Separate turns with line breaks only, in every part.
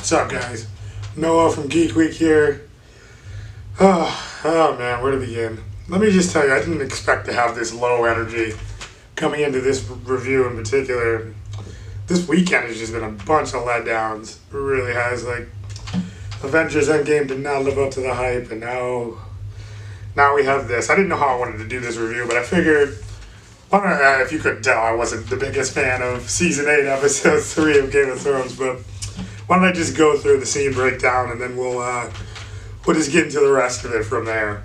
What's up, guys? Noah from Geekweek here. Oh man, where to begin? Let me just tell you, I didn't expect to have this low energy coming into this review in particular. This weekend has just been a bunch of letdowns. It really has. Like, Avengers Endgame did not live up to the hype, and now we have this. I didn't know how I wanted to do this review, but I figured, if you could tell, I wasn't the biggest fan of Season 8, Episode 3 of Game of Thrones, but why don't I just go through the scene breakdown, and then we'll just get into the rest of it from there.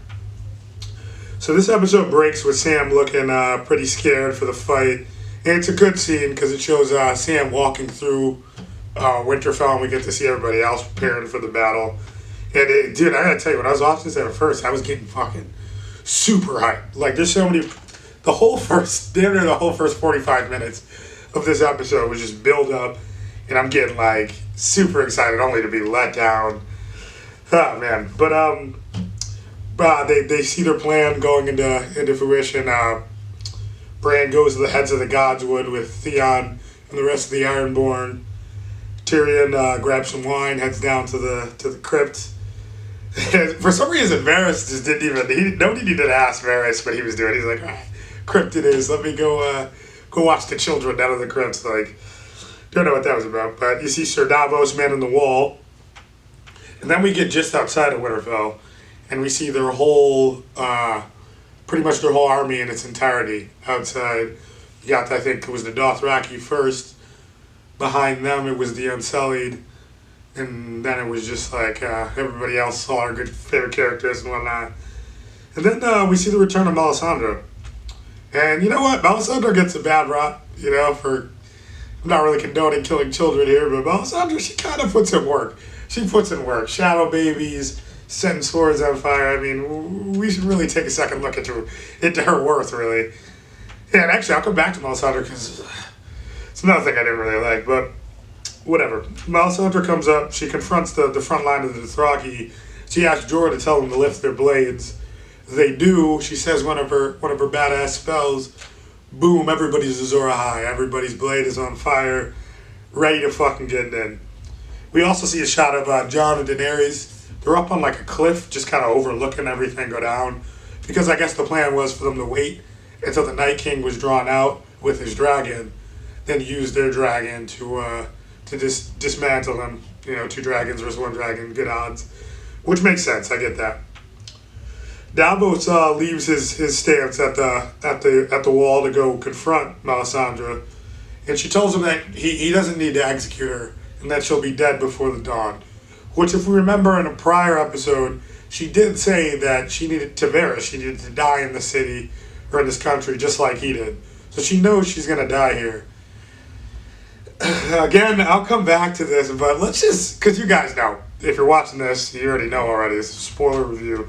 So this episode breaks with Sam looking pretty scared for the fight. And it's a good scene because it shows Sam walking through Winterfell, and we get to see everybody else preparing for the battle. And dude, I gotta tell you, when I was watching this at first, I was getting fucking super hyped. Like, there's so many, damn near the whole first 45 minutes of this episode was just build up, and I'm getting like super excited only to be let down. Oh man, but they see their plan going into fruition. Bran goes to the heads of the Godswood with Theon and the rest of the Ironborn. Tyrion grabs some wine, heads down to the crypt. And for some reason, Varys just nobody needed to ask Varys what he was doing. He's like, "Ah, crypt it is. Let me go watch the children down in the crypt." Like, don't know what that was about. But you see Sir Davos manning the wall, and then we get just outside of Winterfell, and we see their whole, pretty much their whole army in its entirety outside. You got, I think it was the Dothraki first. Behind them, it was the Unsullied. And then it was just like everybody else, all our good favorite characters and whatnot. And then we see the return of Melisandre. And you know what? Melisandre gets a bad rap, for... I'm not really condoning killing children here, but Melisandre, she kind of puts in work. She puts in work. Shadow babies, setting swords on fire. I mean, we should really take a second look into her worth, really. Yeah, and actually, I'll come back to Melisandre because it's another thing I didn't really like, but whatever. Melisandre comes up. She confronts the front line of the Dothraki. She asks Jorah to tell them to lift their blades. They do. She says one of her badass spells. Boom, everybody's Azor Ahai. Everybody's blade is on fire, ready to fucking get in. We also see a shot of Jon and Daenerys. They're up on like a cliff, just kind of overlooking everything go down. Because I guess the plan was for them to wait until the Night King was drawn out with his dragon, then use their dragon to dismantle them. 2 dragons versus 1 dragon, good odds. Which makes sense, I get that. Davos leaves his stance at the wall to go confront Melisandre, and she tells him that he doesn't need to execute her, and that she'll be dead before the dawn. Which, if we remember in a prior episode, she did say that she needed to die in the city, or in this country, just like he did. So she knows she's going to die here. Again, I'll come back to this, but let's just, because you guys know, if you're watching this, you already know already, it's a spoiler review.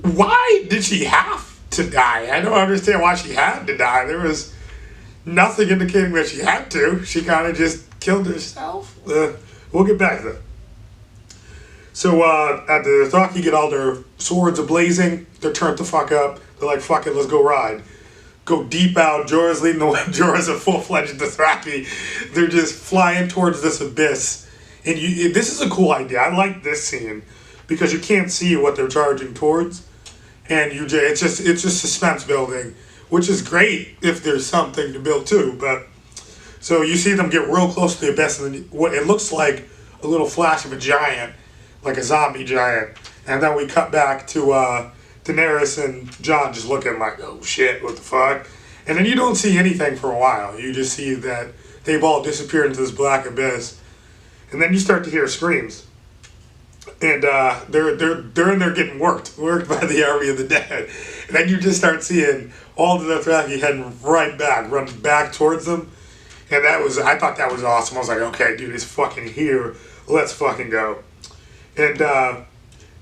Why did she have to die? I don't understand why she had to die. There was nothing indicating that she had to. She kind of just killed herself. We'll get back to that. So at the Dothraki get all their swords ablazing. They're turned the fuck up. They're like, fuck it, let's go ride. Go deep out. Jorah's leading the way. Jorah's a full-fledged Dothraki. They're just flying towards this abyss. And this is a cool idea. I like this scene because you can't see what they're charging towards. And it's just suspense building, which is great if there's something to build too. But so you see them get real close to the abyss, and then what it looks like a little flash of a giant, like a zombie giant, and then we cut back to Daenerys and Jon just looking like, oh shit, what the fuck? And then you don't see anything for a while. You just see that they've all disappeared into this black abyss, and then you start to hear screams. And they're in there getting worked by the army of the dead. And then you just start seeing all the Dothraki heading running back towards them. And I thought that was awesome. I was like, okay, dude, it's fucking here. Let's fucking go. And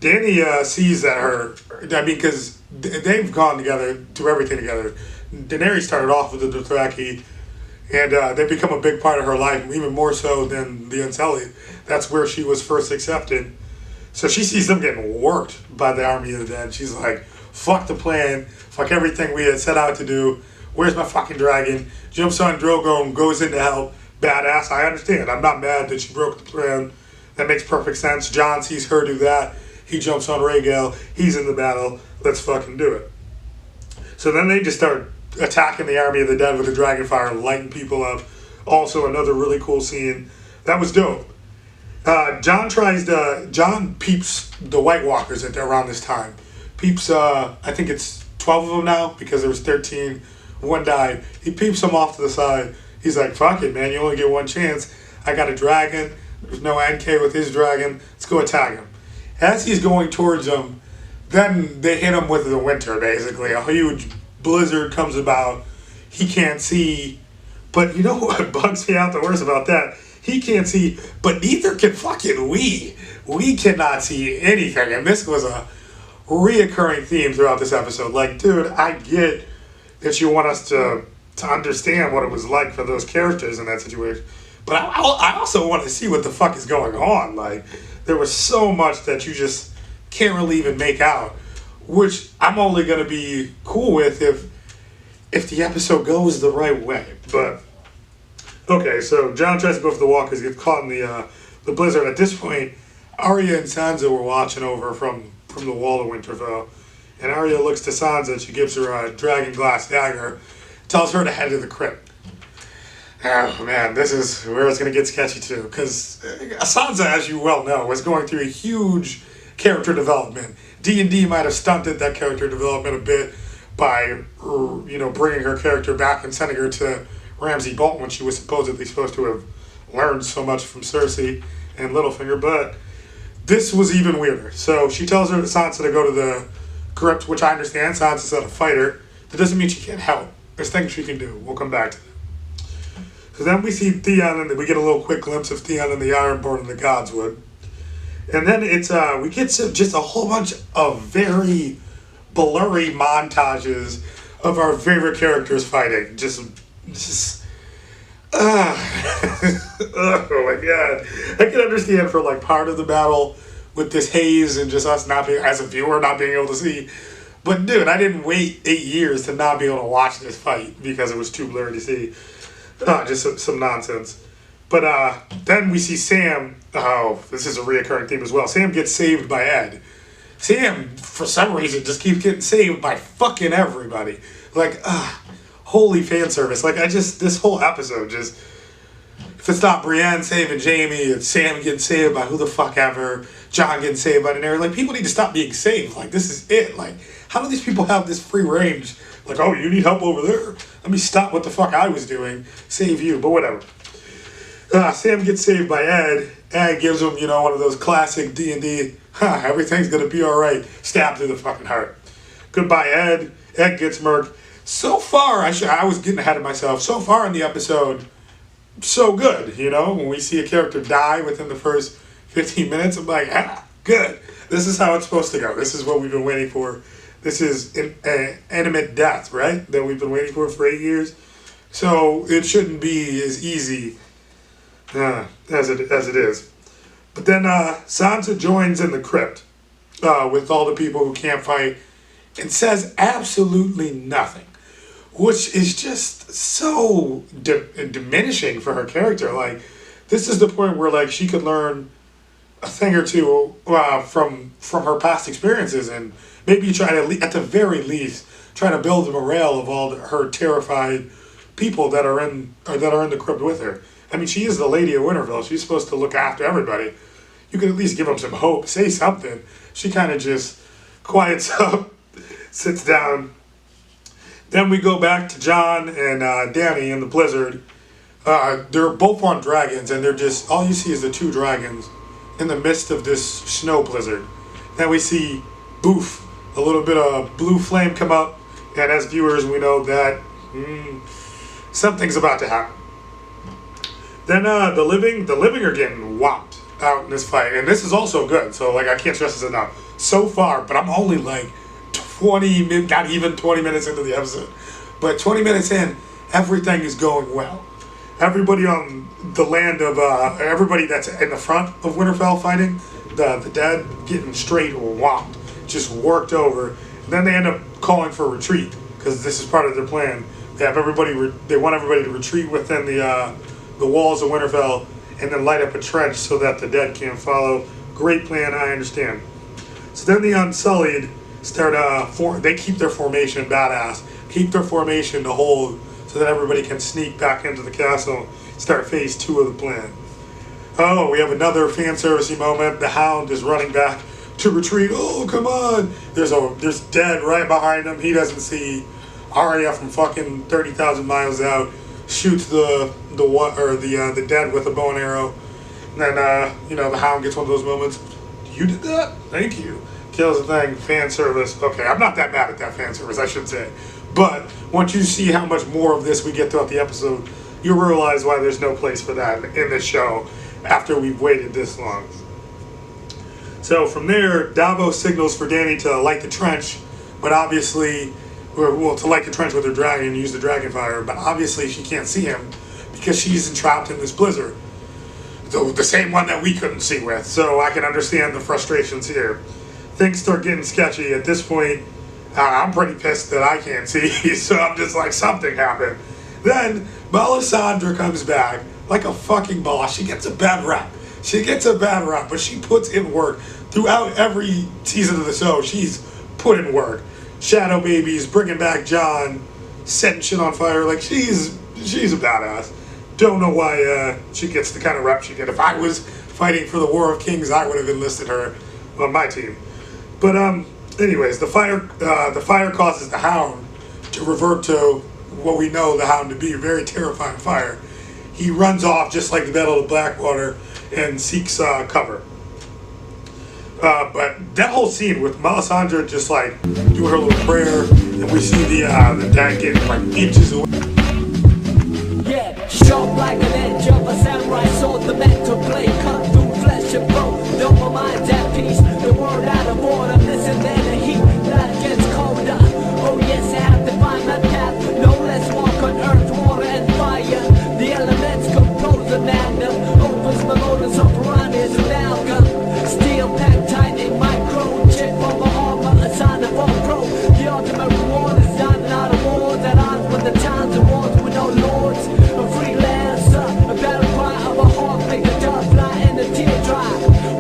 Dany sees that because they've gone together, do everything together. Daenerys started off with the Dothraki, and they become a big part of her life, even more so than the Unsullied. That's where she was first accepted. So she sees them getting worked by the army of the dead. She's like, fuck the plan, fuck everything we had set out to do. Where's my fucking dragon? Jumps on Drogon, goes in to help. Badass, I understand. I'm not mad that she broke the plan. That makes perfect sense. John sees her do that. He jumps on Rhaegal. He's in the battle. Let's fucking do it. So then they just start attacking the army of the dead with the dragon fire, lighting people up. Also another really cool scene. That was dope. John peeps the White Walkers at around this time. Peeps, I think it's 12 of them now because there was 13. One died. He peeps them off to the side. He's like, fuck it, man. You only get one chance. I got a dragon. There's no NK with his dragon. Let's go attack him. As he's going towards them, then they hit him with the winter, basically. A huge blizzard comes about. He can't see. But you know what bugs me out the worst about that? He can't see, but neither can fucking we. We cannot see anything. And this was a reoccurring theme throughout this episode. Like, dude, I get that you want us to understand what it was like for those characters in that situation. But I also want to see what the fuck is going on. Like, there was so much that you just can't really even make out, which I'm only going to be cool with if the episode goes the right way. But, okay, so John tries to go for the walkers, gets caught in the blizzard. At this point, Arya and Sansa were watching over from the wall of Winterfell. And Arya looks to Sansa and she gives her a dragon glass dagger, tells her to head to the crypt. Oh man, this is where it's going to get sketchy too, because Sansa, as you well know, was going through a huge character development. D&D might have stunted that character development a bit by, bringing her character back and sending her to Ramsay Bolton when she was supposedly supposed to have learned so much from Cersei and Littlefinger, but this was even weirder. So she tells her Sansa to go to the crypt, which I understand. Sansa's not a fighter. That doesn't mean she can't help. There's things she can do. We'll come back to that. So then we see Theon, and we get a little quick glimpse of Theon and the Ironborn and the Godswood. And then it's we get just a whole bunch of very blurry montages of our favorite characters fighting. Oh my god. I can understand for like part of the battle with this haze and just us not being, as a viewer, not being able to see. But dude, I didn't wait 8 years to not be able to watch this fight because it was too blurry to see. Just some nonsense. But then we see Sam. Oh, this is a reoccurring theme as well. Sam gets saved by Ed. Sam, for some reason, just keeps getting saved by fucking everybody. Like, holy fan service. Like, this whole episode just, if it's not Brienne saving Jamie, it's Sam getting saved by who the fuck ever, John getting saved by Daenerys. Like, people need to stop being saved. Like, this is it. Like, how do these people have this free range? Like, oh, you need help over there. Let me stop what the fuck I was doing. Save you, but whatever. Sam gets saved by Ed. Ed gives him, one of those classic D&D, everything's gonna be alright, stab through the fucking heart. Goodbye, Ed. Ed gets murked. So far, I was getting ahead of myself. So far in the episode, so good, When we see a character die within the first 15 minutes, I'm like, good. This is how it's supposed to go. This is what we've been waiting for. This is an animate death, right? That we've been waiting for 8 years. So it shouldn't be as easy as it is. But then Sansa joins in the crypt with all the people who can't fight and says absolutely nothing, which is just so diminishing for her character. Like, this is the point where like she could learn a thing or two from her past experiences and maybe try to, at the very least, try to build the morale of all her terrified people that are in the crypt with her. I mean, she is the Lady of Winterfell. She's supposed to look after everybody. You could at least give them some hope, say something. She kind of just quiets up, sits down. Then we go back to John and Dany in the blizzard. They're both on dragons, and they're just, all you see is the two dragons in the midst of this snow blizzard. Then we see, boof, a little bit of blue flame come up, and as viewers, we know that something's about to happen. Then the living are getting whopped out in this fight, and this is also good. So like, I can't stress this enough. So far, but I'm only like 20, not even 20 minutes into the episode, but 20 minutes in, everything is going well. Everybody on the land of everybody that's in the front of Winterfell fighting, the dead getting straight whopped, just worked over. And then they end up calling for retreat because this is part of their plan. They have everybody. They want everybody to retreat within the walls of Winterfell and then light up a trench so that the dead can't follow. Great plan, I understand. So then the Unsullied start, they keep their formation badass. Keep their formation to hold so that everybody can sneak back into the castle. Start phase 2 of the plan. Oh, we have another fan servicey moment. The Hound is running back to retreat. Oh, come on! There's dead right behind him. He doesn't see Arya from fucking 30,000 miles out. Shoots the dead with a bow and arrow. And then the Hound gets one of those moments. You did that? Thank you. Kills the thing. Fan service. Okay, I'm not that bad at that fan service, I should say. But once you see how much more of this we get throughout the episode, you realize why there's no place for that in this show after we've waited this long. So from there, Davos signals for Dany to light the trench, but obviously, to light the trench with her dragon and use the dragon fire, but obviously she can't see him because she's entrapped in this blizzard. The same one that we couldn't see with, so I can understand the frustrations here. Things start getting sketchy. At this point, I'm pretty pissed that I can't see, so I'm just like, something happened. Then, Melisandre comes back like a fucking boss. She gets a bad rap. But she puts in work. Throughout every season of the show, she's put in work. Shadow babies, bringing back Jon, setting shit on fire. Like, she's a badass. Don't know why she gets the kind of rep she did. If I was fighting for the War of Kings, I would have enlisted her on my team. But anyways, the fire causes the Hound to revert to what we know the Hound to be, a very terrifying fire. He runs off just like the Battle of Blackwater and seeks cover. But that whole scene with Melisandre just like doing her little prayer, and we see the dad getting like inches away.
Yeah, sharp like an edge of a samurai sword, the mental blade cut through flesh and bone. Though my mind's at peace, the world out of order, listen then the heat that gets colder. Oh yes, I have to find my path, no less walk on earth, water and fire. The elements compose a magnum, opens my motives of piranhas and amalgam. Steel packed tight in micro, chip on my armor, a sign of all pro. The ultimate reward is diamond out of war that odds with the times and wars with no lords. A freelancer, a battle cry of a heart, make the dove fly and the tear dry.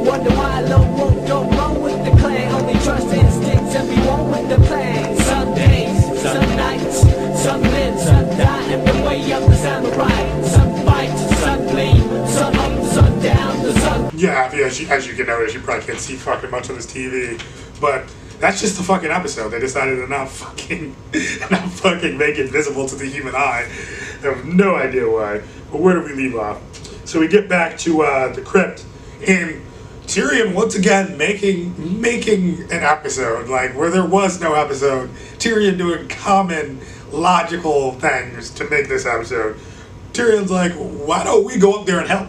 Wonder why lone wolf don't run with the clan, only trust instincts and be one with the plan. Some days, some nights, some live, some die in the way of the samurai. Some fight, some bleed, sun up, sun down, the sun.
Yeah, as you can notice, you probably can't see fucking much on this TV, but that's just the fucking episode. They decided to not fucking make it visible to the human eye. I have no idea why. But where do we leave off? So we get back to the crypt, and Tyrion once again making an episode like where there was no episode. Tyrion doing common logical things to make this episode. Tyrion's like, why don't we go up there and help?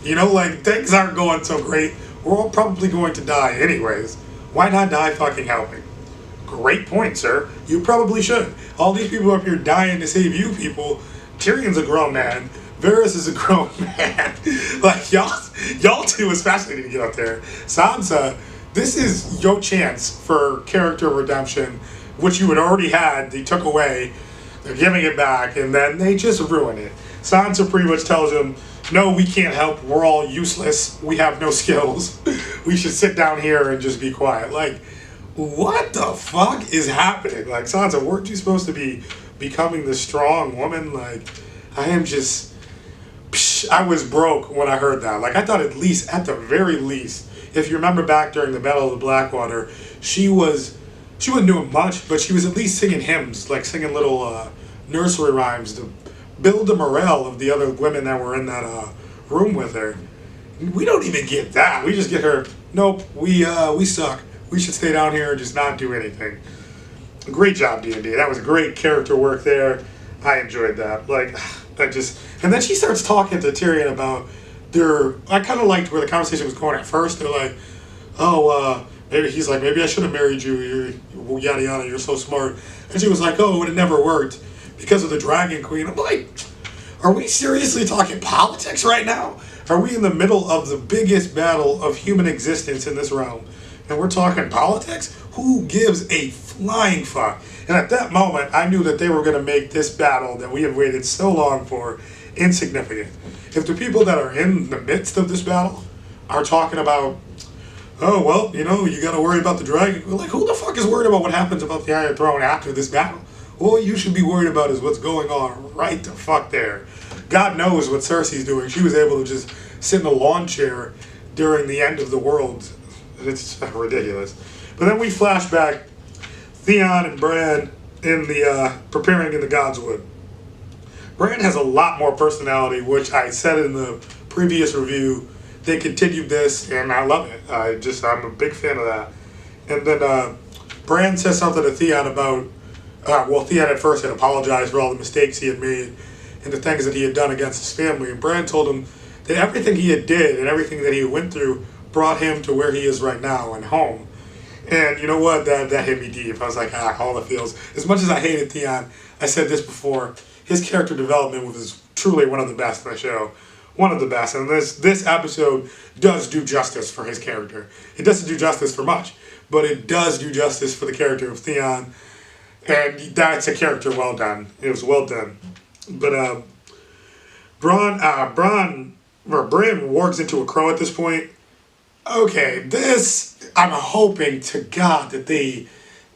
You know, like, things aren't going so great. We're all probably going to die anyways. Why not die fucking helping? Great point, sir. You probably should. All these people up here dying to save you people. Tyrion's a grown man. Varys is a grown man. Like, y'all two especially need to get up there. Sansa, this is your chance for character redemption, which you had already had. They took away. They're giving it back, and then they just ruin it. Sansa pretty much tells him, no, we can't help. We're all useless. We have no skills. We should sit down here and just be quiet. Like, what the fuck is happening? Like, Sansa, weren't you supposed to be becoming the strong woman? Like, I was broke when I heard that. Like, I thought at the very least, if you remember back during the Battle of the Blackwater, she wasn't doing much, but she was at least singing hymns, like singing little nursery rhymes to build the morale of the other women that were in that room with her. We don't even get that. We just get her, nope, we suck. We should stay down here and just not do anything. Great job, D&D. That was great character work there. I enjoyed that. Like, and then she starts talking to Tyrion about I kind of liked where the conversation was going at first. They're like, maybe he's like, maybe I should have married you. You're yada yada. You're so smart. And she was like, oh, it would have never worked because of the Dragon Queen. I'm like, are we seriously talking politics right now? Are we in the middle of the biggest battle of human existence in this realm? And we're talking politics? Who gives a flying fuck? And at that moment, I knew that they were going to make this battle that we have waited so long for insignificant. if the people that are in the midst of this battle are talking about, oh, well, you know, you got to worry about the dragon. Like, who the fuck is worried about what happens about the Iron Throne after this battle? All you should be worried about is what's going on right the fuck there. God knows what Cersei's doing. She was able to just sit in a lawn chair during the end of the world. It's ridiculous. But then we flash back Theon and Bran in the preparing in the Godswood. Bran has a lot more personality, which I said in the previous review. They continued this, and I love it. I'm a big fan of that. And then Bran says something to Theon about, Theon at first had apologized for all the mistakes he had made and the things that he had done against his family. And Bran told him that everything he had did and everything that he went through brought him to where he is right now and home. And you know what? That hit me deep. I was like, all the feels. As much as I hated Theon, I said this before, his character development was truly one of the best in the show. One of the best. And this episode does do justice for his character. It doesn't do justice for much, but it does do justice for the character of Theon. And that's a character well done. It was well done. But Bran wargs into a crow at this point. Okay, this, I'm hoping to God that they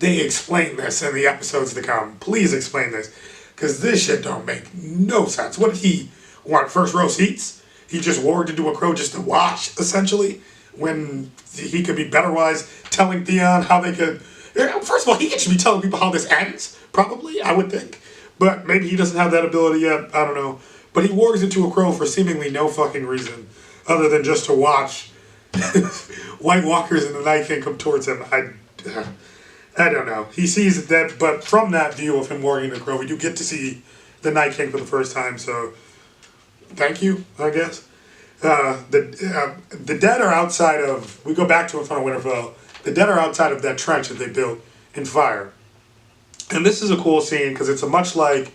explain this in the episodes to come. Please explain this. Because this shit don't make no sense. What did he want? First row seats? He just warged into a crow just to watch, essentially? When he could be better wise telling Theon how they could... First of all, he should be telling people how this ends, probably, I would think. But maybe he doesn't have that ability yet, I don't know. But he wargs into a crow for seemingly no fucking reason, other than just to watch White Walkers and the Night King come towards him. I don't know. He sees that, but from that view of him warging the crow, we do get to see the Night King for the first time, so thank you, I guess. The dead are outside of, we go back to in front of Winterfell, the dead are outside of that trench that they built in fire. And this is a cool scene, because it's much like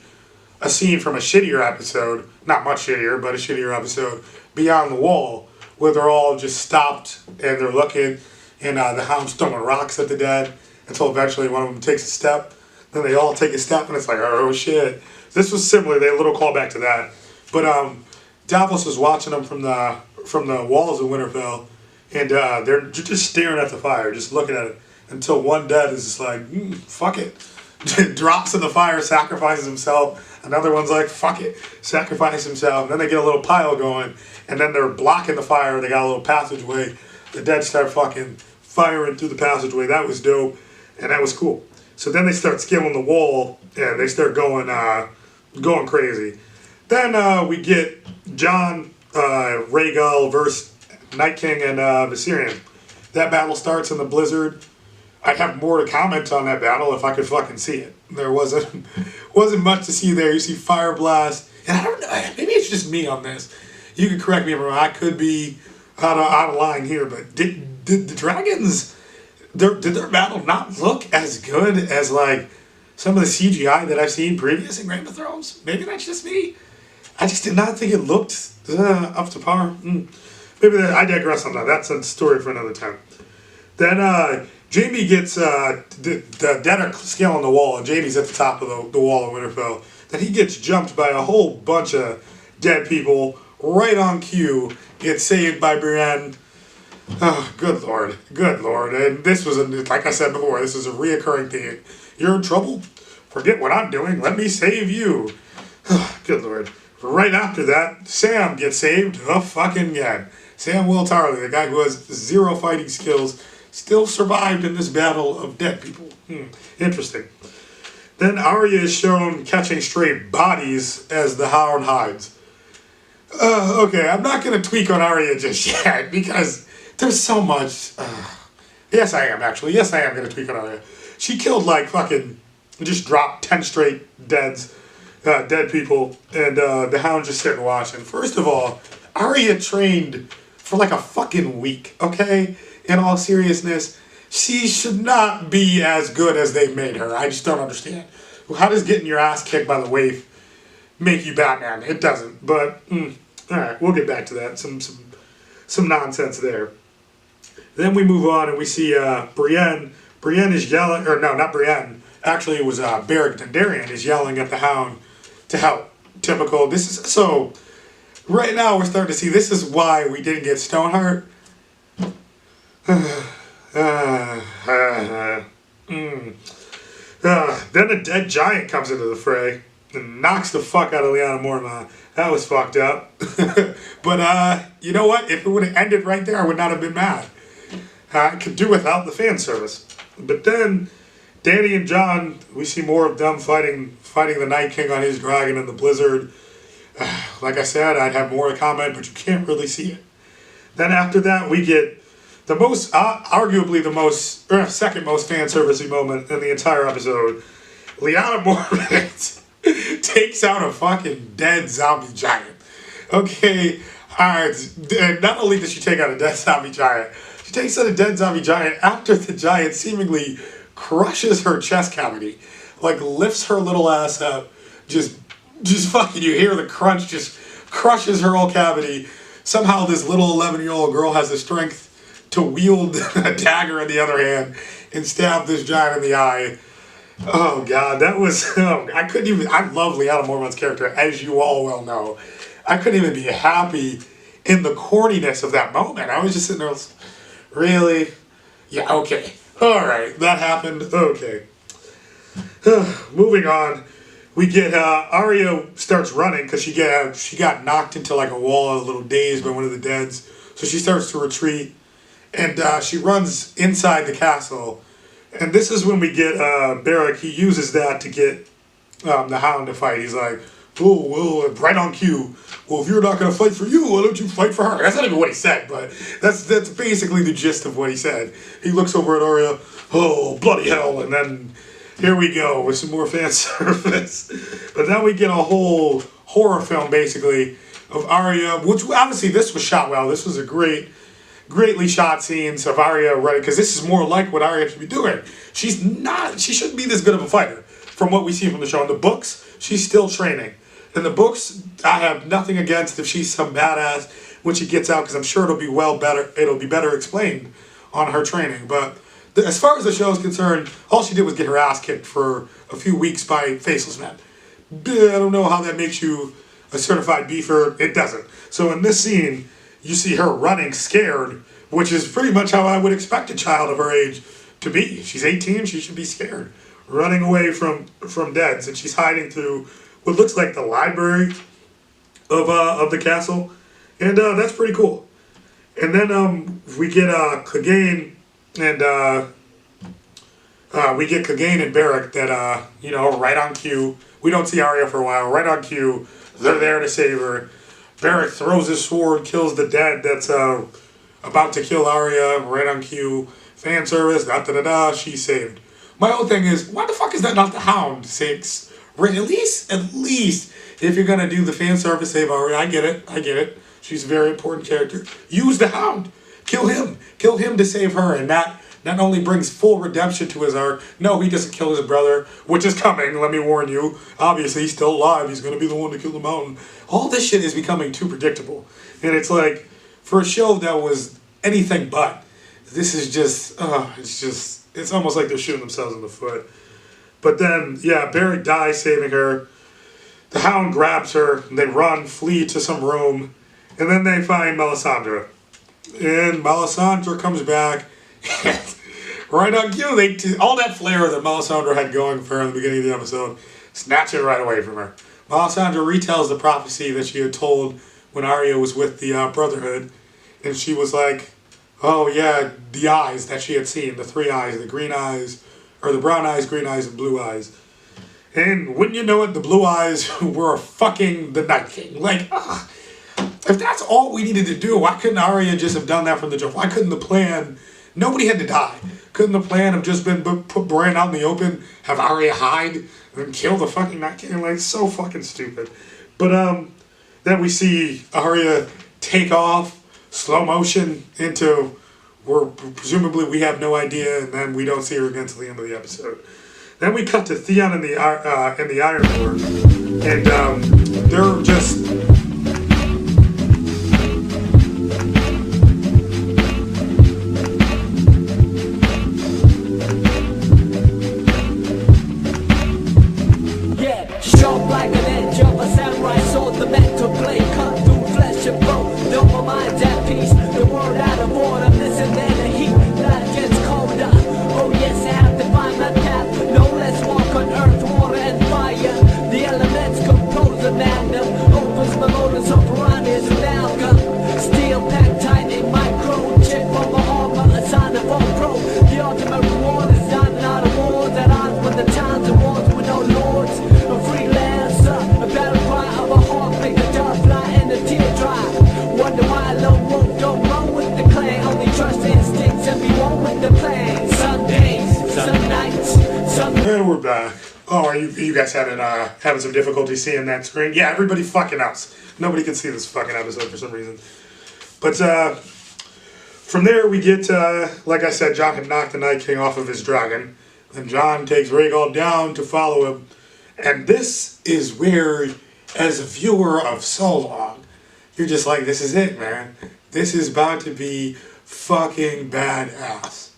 a scene from a shittier episode, not much shittier, but a shittier episode, Beyond the Wall, where they're all just stopped, and they're looking, and the Hound's throwing rocks at the dead, until eventually one of them takes a step. Then they all take a step, and it's like, oh shit. This was similar. They had a little callback to that. But Davos is watching them from the walls of Winterfell, and they're just staring at the fire, just looking at it, until one dead is just like, fuck it. Drops in the fire, sacrifices himself. Another one's like, fuck it, sacrifice himself. And then they get a little pile going, and then they're blocking the fire. They got a little passageway. The dead start fucking firing through the passageway. That was dope. And that was cool. So then they start scaling the wall, and they start going crazy. Then we get Jon, Rhaegal versus Night King and Viserion. That battle starts in the blizzard. I'd have more to comment on that battle if I could fucking see it. There wasn't much to see there. You see fire blast. And I don't know, maybe it's just me on this. You can correct me if I'm wrong. I could be out of line here, but did the dragons... Did their battle not look as good as, like, some of the CGI that I've seen previous in Game of Thrones? Maybe that's just me. I just did not think it looked up to par. Maybe I digress on that. That's a story for another time. Then Jaime gets, the dead are scaling the wall, and Jaime's at the top of the wall of Winterfell. Then he gets jumped by a whole bunch of dead people right on cue, gets saved by Brienne. Oh, good lord. Good lord. And this was, like I said before, this is a reoccurring theme. You're in trouble? Forget what I'm doing. Let me save you. Good lord. Right after that, Sam gets saved fucking again. Samwell Tarly, the guy who has zero fighting skills, still survived in this battle of dead people. Interesting. Then Arya is shown catching stray bodies as the Hound hides. Okay, I'm not going to tweak on Arya just yet, because... there's so much. Yes, I am, actually. Yes, I am going to tweak on Arya. She killed, like, fucking... just dropped 10 straight dead people. And the Hound just sitting watching. First of all, Arya trained for, like, a fucking week, okay? In all seriousness. She should not be as good as they made her. I just don't understand. How does getting your ass kicked by the waif make you Batman? It doesn't. But, alright, we'll get back to that. Some nonsense there. Then we move on and we see Brienne. Brienne is yelling, or no, not Brienne. Actually, it was Beric Dondarrion is yelling at the Hound to help. Typical. This is so. right now we're starting to see this is why we didn't get Stoneheart. Then a dead giant comes into the fray and knocks the fuck out of Liana Mormont. That was fucked up. But you know what? If it would have ended right there, I would not have been mad. I could do without the fan service. But then Danny and John, we see more of them fighting the Night King on his dragon in the blizzard. Like I said, I'd have more to comment, but you can't really see it. Then after that, we get the most, arguably the most, or second most fan servicey moment in the entire episode. Liana Mormont takes out a fucking dead zombie giant. Okay, alright, not only does she take out a dead zombie giant, she takes out a dead zombie giant after the giant seemingly crushes her chest cavity. Like, lifts her little ass up, just fucking, you hear the crunch, just crushes her whole cavity. Somehow this little 11-year-old girl has the strength to wield a dagger in the other hand and stab this giant in the eye. Oh god, that was, I couldn't even, I love Liana Mormont's character, as you all well know. I couldn't even be happy in the corniness of that moment. I was just sitting there, really? Yeah, okay. Alright, that happened, okay. Moving on, we get, Arya starts running because she got knocked into like a wall, a little dazed by one of the deads. So she starts to retreat, and she runs inside the castle. And this is when we get Beric. He uses that to get the Hound to fight. He's like, oh, well, right on cue. Well, if you're not going to fight for you, why don't you fight for her? That's not even what he said, but that's basically the gist of what he said. He looks over at Arya, oh, bloody hell, and then here we go with some more fan service. But then we get a whole horror film, basically, of Arya, which obviously this was shot well. This was a greatly shot scenes of Arya running, because this is more like what Arya should be doing. She shouldn't be this good of a fighter from what we see from the show. In the books, she's still training. In the books, I have nothing against if she's some badass when she gets out, because I'm sure it'll be better explained on her training. But as far as the show is concerned, all she did was get her ass kicked for a few weeks by faceless men. I don't know how that makes you a certified beefer. It doesn't. So in this scene, you see her running scared, which is pretty much how I would expect a child of her age to be. She's 18, she should be scared. Running away from deads, and she's hiding through what looks like the library of the castle. And that's pretty cool. And then we get Clegane and we get Clegane and Beric that, right on cue. We don't see Arya for a while. Right on cue, they're there to save her. Beric throws his sword, kills the dead that's about to kill Arya, right on cue. Fan service, da-da-da-da, she's saved. My whole thing is, why the fuck is that not the Hound? At least, if you're going to do the fan service, save Arya, I get it. She's a very important character. Use the Hound. Kill him to save her, and that not only brings full redemption to his arc. No, he doesn't kill his brother, which is coming, let me warn you. Obviously, he's still alive. He's going to be the one to kill the Mountain. All this shit is becoming too predictable. And it's like, for a show that was anything but, this is just, it's almost like they're shooting themselves in the foot. But then, yeah, Beric dies saving her. The Hound grabs her, and they run, flee to some room, and then they find Melisandre. And Melisandre comes back, and right on cue, all that flair that Melisandre had going for her in the beginning of the episode, snatch it right away from her. Melisandre retells the prophecy that she had told when Arya was with the Brotherhood, and she was like, oh yeah, the eyes that she had seen, the three eyes, the green eyes, or the brown eyes, green eyes, and blue eyes. And wouldn't you know it, the blue eyes were fucking the Night King. Like, if that's all we needed to do, why couldn't Arya just have done that from the jump? Why couldn't the plan, nobody had to die. Couldn't the plan have just been put Bran out in the open, have Arya hide, and kill the fucking Night King? Like, so fucking stupid. But then we see Arya take off, slow motion into where presumably we have no idea, and then we don't see her again until the end of the episode. Then we cut to Theon in the Iron Lord, and they're just.
Yeah, sharp like an edge of a samurai sword, the meant to play, cut through flesh. ultimate reward is not awards at odds with the times and wars with no lords. A freelancer, a battle cry of a heart, make the dove fly and the tear dry. Wonder why lone wolf don't run with the clan, only trust instincts and be one with the plan. Some days, some nights, some...
And we're back. Oh, are you guys having some difficulty seeing that screen? Yeah, everybody fucking else. Nobody can see this fucking episode for some reason. But from there we get, like I said, Jon had knocked the Night King off of his dragon. Then Jon takes Rhaegal down to follow him. And this is where, as a viewer of so long, you're just like, this is it, man. This is about to be fucking badass.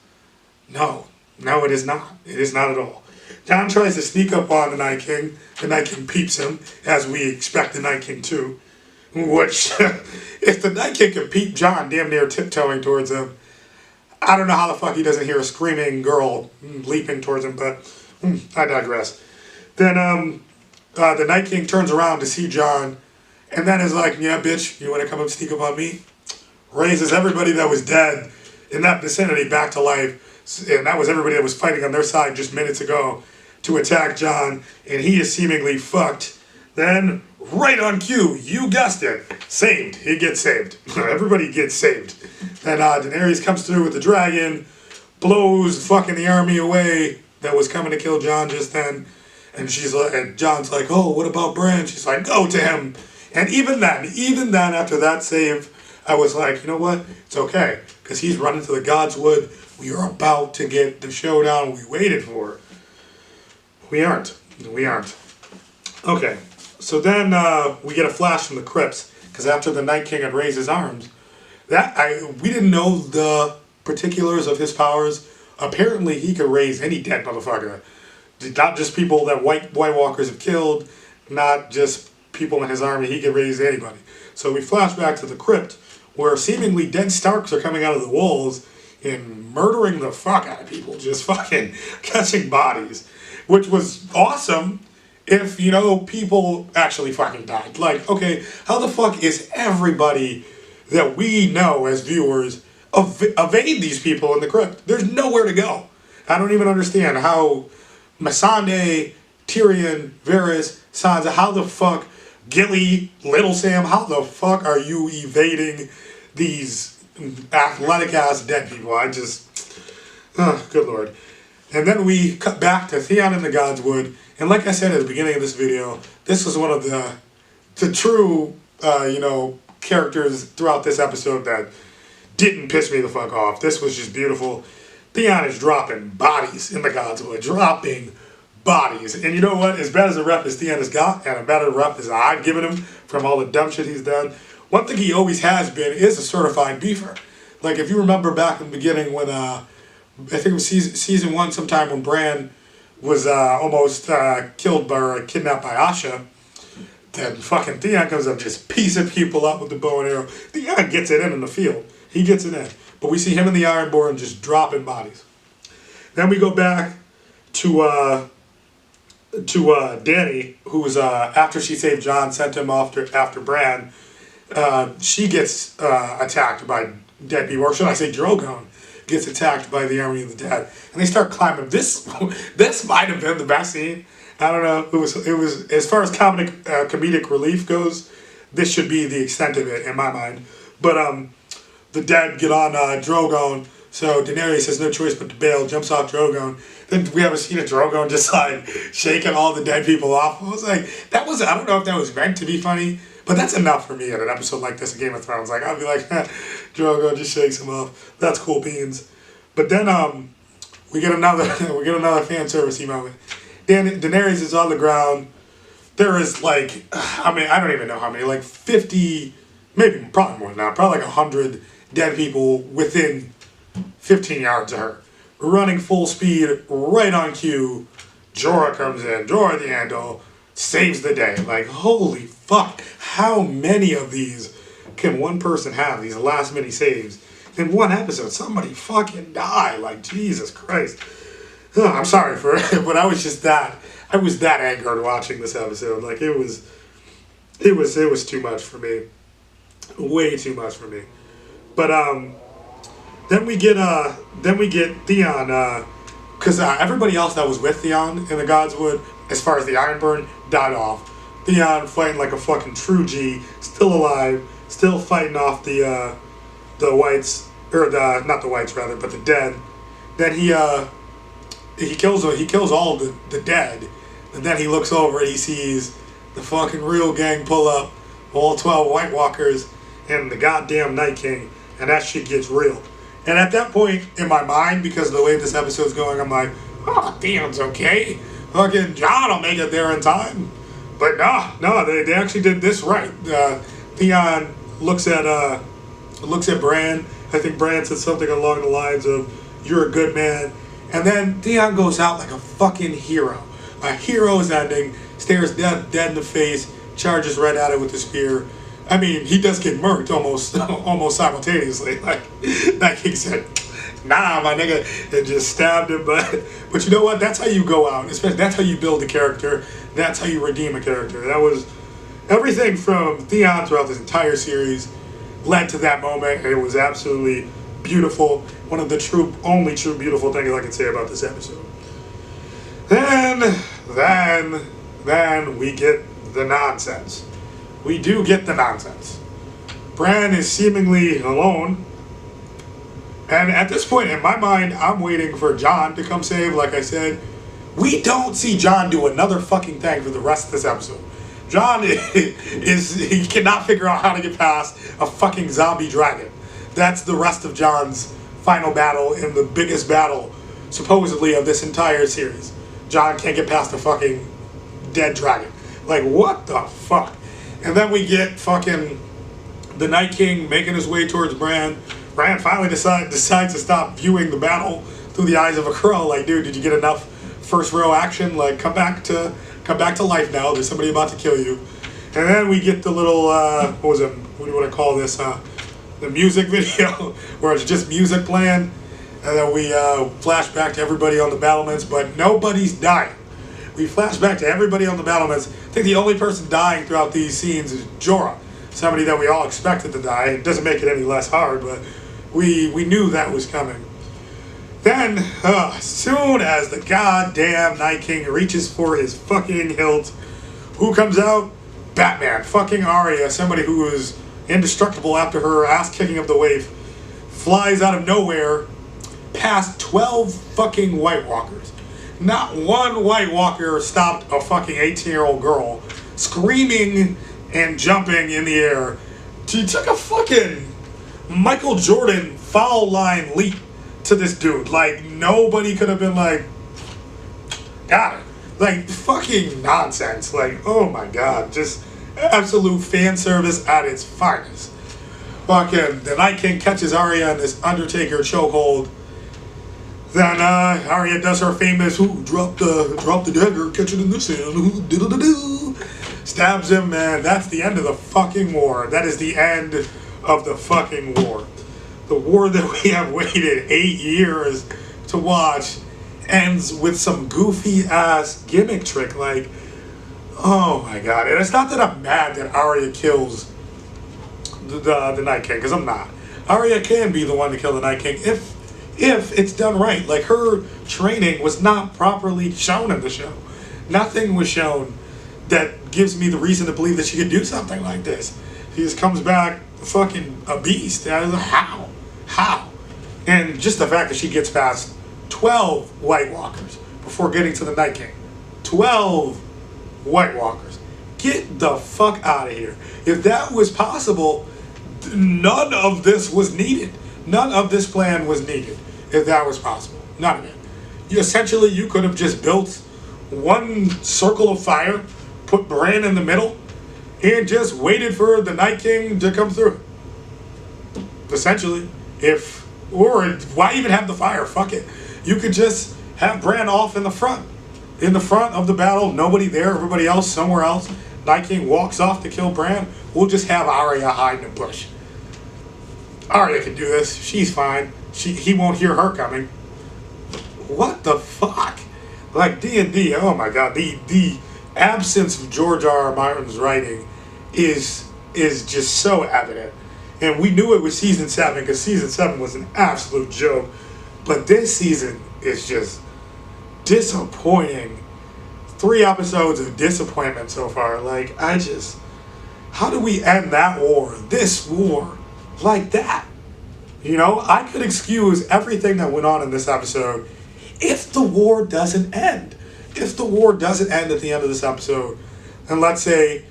No, it is not. It is not at all. Jon tries to sneak up on the Night King. The Night King peeps him, as we expect the Night King to. Which, if the Night King can peep Jon damn near tiptoeing towards him, I don't know how the fuck he doesn't hear a screaming girl leaping towards him, but I digress. Then the Night King turns around to see Jon, and then is like, yeah, bitch, you want to come and sneak up on me? Raises everybody that was dead in that vicinity back to life. And that was everybody that was fighting on their side just minutes ago to attack Jon, and he is seemingly fucked. Then, right on cue, you guessed it, saved. He gets saved. Everybody gets saved. Then Daenerys comes through with the dragon, blows fucking the army away that was coming to kill Jon just then. And Jon's like, oh, what about Bran? She's like, go to him. And even then, after that save, I was like, you know what? It's okay, because he's running to the Godswood. We are about to get the showdown we waited for. We aren't. Okay, so then we get a flash from the crypts, because after the Night King had raised his arms, we didn't know the particulars of his powers. Apparently, he could raise any dead motherfucker. Not just people that White Walkers have killed, not just people in his army. He could raise anybody. So we flash back to the crypt, where seemingly dead Starks are coming out of the walls and murdering the fuck out of people, just fucking catching bodies, which was awesome if, you know, people actually fucking died. Like, okay, how the fuck is everybody that we know as viewers evade these people in the crypt? There's nowhere to go. I don't even understand how Missandei, Tyrion, Varys, Sansa, how the fuck, Gilly, Little Sam, how the fuck are you evading these athletic ass dead people? Good lord. And then we cut back to Theon in the Godswood, and like I said at the beginning of this video, this was one of the true characters throughout this episode that didn't piss me the fuck off. This was just beautiful. Theon is dropping bodies in the Godswood, dropping bodies. And you know what? As bad as a rep as Theon has got, and a better rep as I've given him from all the dumb shit he's done, one thing he always has been is a certified beefer. Like, if you remember back in the beginning when, I think it was season 1 sometime when Bran was almost killed or kidnapped by Asha, then fucking Theon comes up just piecing people up with the bow and arrow. Theon gets it in the field. He gets it in. But we see him in the Ironborn just dropping bodies. Then we go back to Dany, who's after she saved Jon, sent him after Bran. She gets attacked by dead people, or should I say Drogon gets attacked by the army of the dead, and they start climbing. This might have been the best scene. I don't know. It was as far as comedic relief goes, this should be the extent of it in my mind. But the dead get on Drogon, so Daenerys has no choice but to bail, jumps off Drogon. Then we have a scene of Drogon just like shaking all the dead people off. I was like, I don't know if that was meant to be funny, but that's enough for me in an episode like this of Game of Thrones. Like, I'll be like, Drogon just shakes him off. That's cool beans. But then we get another fan service moment. Daenerys is on the ground. There is like, I don't even know how many, like 50, probably more than that, probably like 100 dead people within 15 yards of her. Running full speed, right on cue. Jorah comes in, Jorah the Andal, saves the day. Like, holy fuck, how many of these can one person have, these last minute saves? In one episode, somebody fucking die. Like, Jesus Christ. I'm sorry for it, but I was that angered watching this episode. Like, it was too much for me. Way too much for me. But Then we get Theon, because everybody else that was with Theon in the Godswood, as far as the Ironborn, died off. Theon fighting like a fucking true G, still alive, still fighting off the whites, or not the whites rather, but the dead. Then he kills all of the dead, and then he looks over and he sees the fucking real gang pull up, all 12 White Walkers and the goddamn Night King, and that shit gets real. And at that point in my mind, because of the way this episode's going, I'm like, oh, Theon's okay. Fucking Jon will make it there in time. But no, they actually did this right. Theon looks at Bran. I think Bran said something along the lines of, "You're a good man." And then Theon goes out like a fucking hero. A hero's ending, stares dead in the face, charges right at it with the spear. I mean, he does get murked almost simultaneously. Like, that king said, "Nah, my nigga," and just stabbed him. But you know what? That's how you go out. Especially, that's how you build a character. That's how you redeem a character. That was everything from Theon throughout this entire series led to that moment, and it was absolutely beautiful. One of the only true beautiful things I can say about this episode. Then we get the nonsense. We do get the nonsense. Bran is seemingly alone. And at this point in my mind, I'm waiting for Jon to come save. Like I said, we don't see Jon do another fucking thing for the rest of this episode. Jon he cannot figure out how to get past a fucking zombie dragon. That's the rest of Jon's final battle in the biggest battle, supposedly, of this entire series. Jon can't get past a fucking dead dragon. Like, what the fuck? And then we get fucking the Night King making his way towards Bran. Bran finally decides to stop viewing the battle through the eyes of a crow. Like, dude, did you get enough first row action? Like, come back to life now. There's somebody about to kill you. And then we get the little what do you want to call this? The music video where it's just music playing, and then we flash back to everybody on the battlements, but nobody's dying. We flash back to everybody on the battlements. I think the only person dying throughout these scenes is Jorah, somebody that we all expected to die. It doesn't make it any less hard, but we knew that was coming. Then, as soon as the goddamn Night King reaches for his fucking hilt, who comes out? Batman. Fucking Arya, somebody who is indestructible after her ass kicking of the waif, flies out of nowhere past 12 fucking White Walkers. Not one White Walker stopped a fucking 18-year-old girl screaming and jumping in the air. She took a fucking Michael Jordan foul line leap to this dude. Like, nobody could have been like, got it. Like, fucking nonsense. Like, oh my god, just absolute fan service at its finest. Fucking the Night King catches Arya in this Undertaker chokehold. Then Arya does her famous drop the dagger, catch it in the sand, diddle-da-doo, stabs him, and that's the end of the fucking war. That is the end of the fucking war. The war that we have waited 8 years to watch ends with some goofy ass gimmick trick. Like, oh my god. And it's not that I'm mad that Arya kills the Night King, because I'm not. Arya can be the one to kill the Night King if it's done right. Like, her training was not properly shown in the show. Nothing was shown that gives me the reason to believe that she could do something like this. She just comes back fucking a beast. And I was like, how? And just the fact that she gets past 12 White Walkers before getting to the Night King. 12 White Walkers. Get the fuck out of here. If that was possible, none of this was needed. None of this plan was needed if that was possible. None of it. Essentially, you could have just built one circle of fire, put Bran in the middle, and just waited for the Night King to come through. Essentially. Or why even have the fire? Fuck it. You could just have Bran off in the front. In the front of the battle, nobody there, everybody else somewhere else. Night King walks off to kill Bran. We'll just have Arya hide in a bush. Arya can do this. She's fine. He won't hear her coming. What the fuck? Like, D&D, oh my god. The absence of George R.R. Martin's writing is just so evident. And we knew it was season 7 because season 7 was an absolute joke. But this season is just disappointing. 3 episodes of disappointment so far. Like, how do we end that war, this war, like that? You know, I could excuse everything that went on in this episode if the war doesn't end. If the war doesn't end at the end of this episode, and let's say,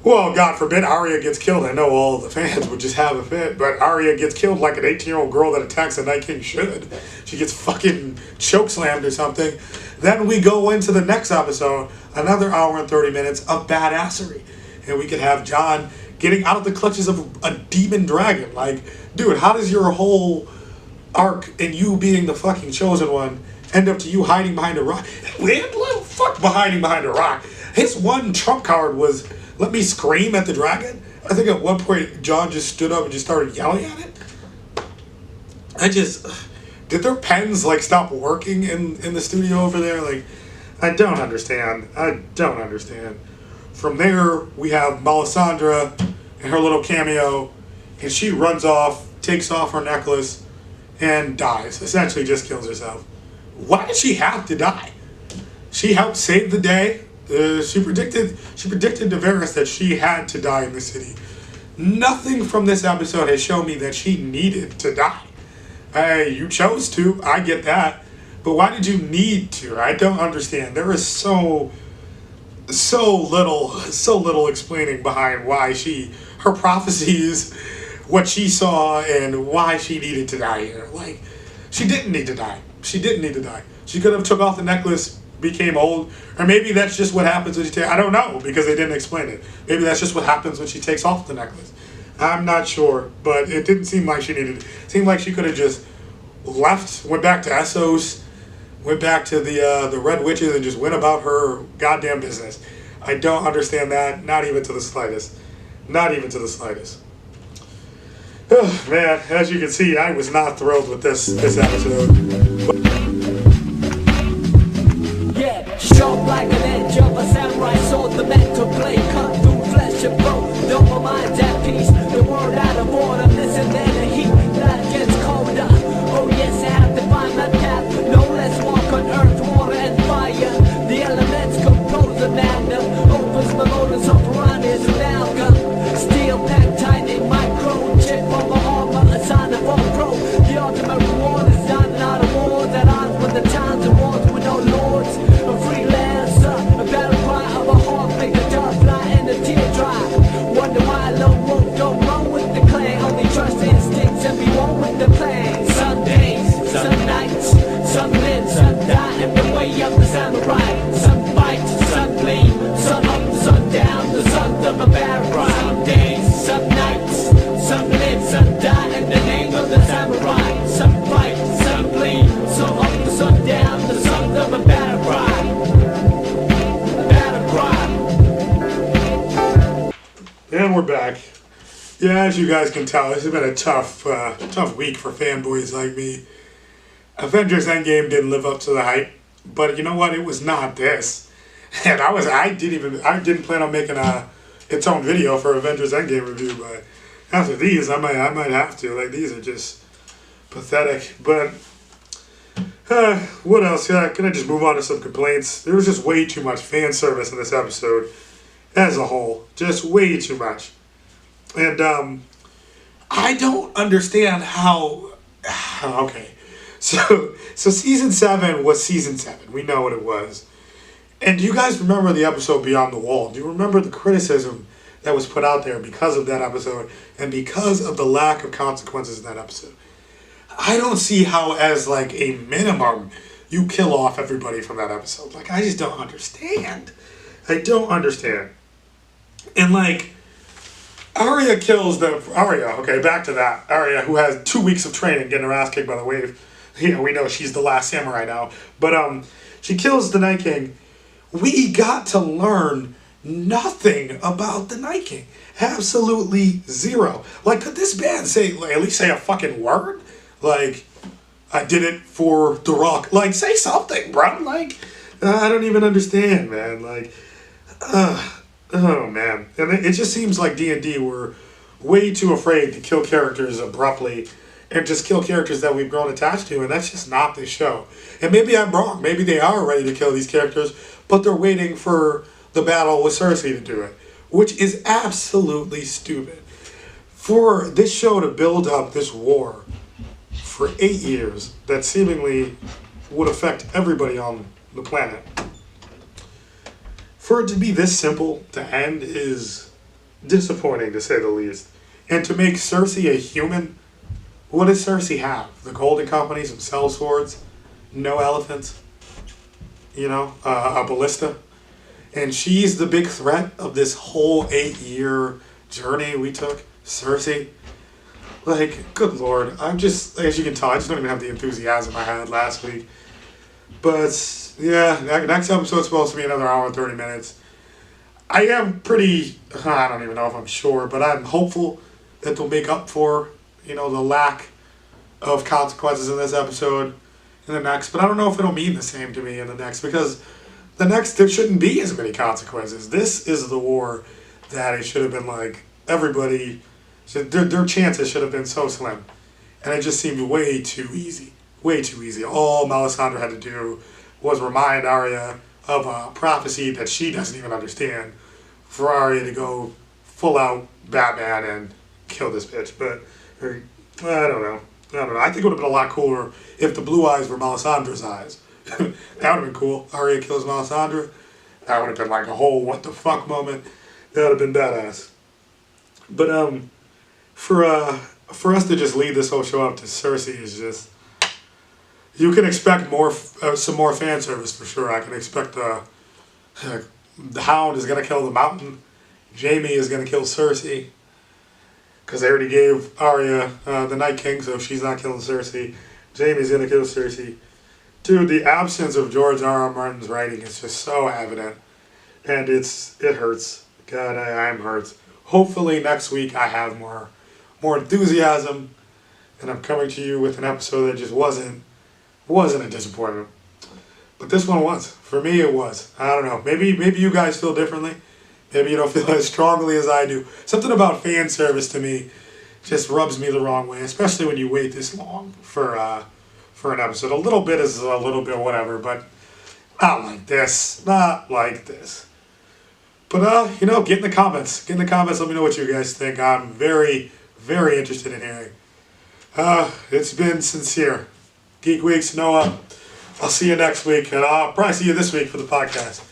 well, God forbid Arya gets killed. I know all the fans would just have a fit, but Arya gets killed like an 18-year-old girl that attacks the Night King should. She gets fucking chokeslammed or something. Then we go into the next episode, another hour and 30 minutes of badassery. And we could have Jon getting out of the clutches of a demon dragon. Like, dude, how does your whole arc and you being the fucking chosen one end up to you hiding behind a rock? Fuck hiding behind a rock. His one trump card was, let me scream at the dragon. I think at one point Jon just stood up and just started yelling at it. Did their pens like stop working in the studio over there? Like, I don't understand. From there, we have Melisandre and her little cameo, and she runs off, takes off her necklace, and dies. Essentially just kills herself. Why did she have to die? She helped save the day. She predicted to Varys that she had to die in the city. Nothing from this episode has shown me that she needed to die. You chose to, I get that. But why did you need to? I don't understand. There is so little explaining behind why her prophecies, what she saw, and why she needed to die here. Like, she didn't need to die. She could have took off the necklace, became old, or maybe that's just what happens when she takes. I don't know, because they didn't explain it. Maybe that's just what happens when she takes off the necklace. I'm not sure, but it didn't seem like she needed it. It seemed like she could have just left, went back to Essos, went back to the Red Witches, and just went about her goddamn business. I don't understand that, not even to the slightest. Oh, man, as you can see, I was not thrilled with this episode.
Sharp like an edge of a samurai sword, the mental blade cut through flesh and bone. Though my mind's at peace, the world out of order. Listen, then the heat that gets colder. Oh yes, I have to find my path. No less walk on earth, water and fire. The elements compose a magnum. Opens my motives of piranhas and amalgam. Steel packed tightly, micro chip on my armor, a sign of all pro. The ultimate reward is not out of war that odds with the times and wars with no lords. A freelancer, a battle cry of a heart, make the dust fly and the tear dry. Wonder why lone wolf don't run with the clan, only trust instincts and be one with the plan. Some days, some nights, some live, some die, and the way of the samurai. Some fight, some bleed, sun up, sun down, the sons of a samurai. Some days, some nights, some live, some die, in the name of the samurai. Some fight, some bleed, sun up, sun down, the sons of a battle cry.
And we're back. Yeah, as you guys can tell, this has been a tough week for fanboys like me. Avengers Endgame didn't live up to the hype, but you know what? It was not this. And I didn't plan on making its own video for Avengers Endgame review, but after these, I might have to. Like, these are just pathetic. But what else? Can I just move on to some complaints? There was just way too much fan service in this episode. As a whole, just way too much. And I don't understand how. Okay, so season 7 was season 7. We know what it was. And do you guys remember the episode Beyond the Wall? Do you remember the criticism that was put out there because of that episode and because of the lack of consequences in that episode? I don't see how, as like a minimum, you kill off everybody from that episode. Like, I just don't understand. And like, Arya kills back to that. Arya, who has 2 weeks of training, getting her ass kicked by the wave. We know she's the last samurai now. But she kills the Night King. We got to learn nothing about the Night King. Absolutely zero. Like, could this band at least say a fucking word? Like, I did it for The Rock. Like, say something, bro. Like, I don't even understand, man. Like, oh man, and it just seems like D&D were way too afraid to kill characters abruptly and just kill characters that we've grown attached to, and that's just not this show. And maybe I'm wrong. Maybe they are ready to kill these characters, but they're waiting for the battle with Cersei to do it, which is absolutely stupid. For this show to build up this war for 8 years that seemingly would affect everybody on the planet, for it to be this simple to end is disappointing, to say the least. And to make Cersei a human, what does Cersei have? The Golden Company, some cell swords, no elephants, a ballista. And she's the big threat of this whole 8-year journey we took, Cersei. Like, good lord. I'm just, as you can tell, I just don't even have the enthusiasm I had last week. But, yeah, next episode's supposed to be another hour and 30 minutes. I am pretty, I don't even know if I'm sure, but I'm hopeful that they'll make up for, the lack of consequences in this episode in the next. But I don't know if it'll mean the same to me in the next, because the next, there shouldn't be as many consequences. This is the war that it should have been like, everybody, their chances should have been so slim. And it just seemed way too easy. Way too easy. All Melisandre had to do was remind Arya of a prophecy that she doesn't even understand, for Arya to go full out Batman and kill this bitch. But I don't know. I think it would have been a lot cooler if the blue eyes were Melisandre's eyes. That would have been cool. Arya kills Melisandre. That would have been like a whole what the fuck moment. That would have been badass. But for us to just lead this whole show up to Cersei is just, you can expect some more fan service for sure. I can expect the Hound is gonna kill the Mountain. Jaime is gonna kill Cersei, because they already gave Arya the Night King, so she's not killing Cersei. Jaime's gonna kill Cersei. Dude, the absence of George R.R. Martin's writing is just so evident, and it hurts. God, I'm hurt. Hopefully next week I have more enthusiasm, and I'm coming to you with an episode that just wasn't a disappointment. But this one was. For me, it was. I don't know. Maybe you guys feel differently. Maybe you don't feel as strongly as I do. Something about fan service to me just rubs me the wrong way, especially when you wait this long for an episode. A little bit is a little bit whatever, but not like this. Not like this. But, get in the comments. Get in the comments. Let me know what you guys think. I'm very, very interested in hearing. It's been sincere. Geekweeks Noah. I'll see you next week, and I'll probably see you this week for the podcast.